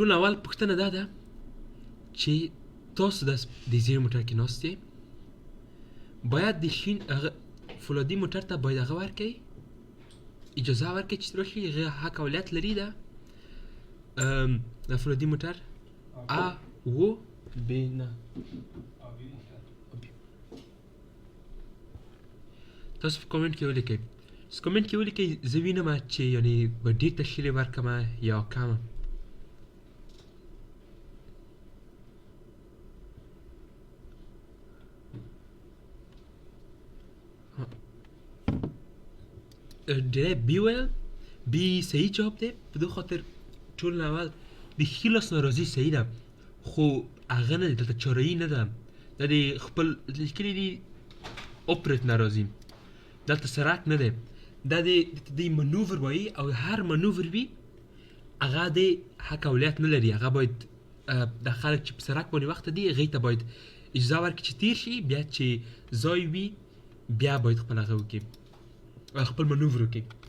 ټول اول پوښتنه دا ده چې تاسو د زیر موټر کې ناست یې، باید د شین هغه فولادي موټر ته باید هغه ورکړئ، اجازه ورکړئ چې راشي، هغه حق اولیت لري ده د فولادي موټر ا و ب نه تاسو په کومنټ کې ولیکئ، کومنټ کې ولیکئ زه وینم چې یعنې به ډېر تشکیل یې ورکړمه یا کمه. ډېری بي ویل بي صحیح جواب دی، په دې خاطر ټول نه اول د ښي لاس ناراضي صحیح ده، خو هغه نه دی، دلته چارهیي نه ده، دا د خپل لیکلي دي اپریت ناراضي، دلته سرک نه دی، دا د منوور وایي او هر منوور وي هغه د حق اولیت نه لري، هغه باید د خلک چې په سرک باندې وخته دي هغوی ته باید اجازه ورکړي چې تیر شي، بیا چې ځای وي بیا باید خپل هغه وکړي، خپل منوور وکړي.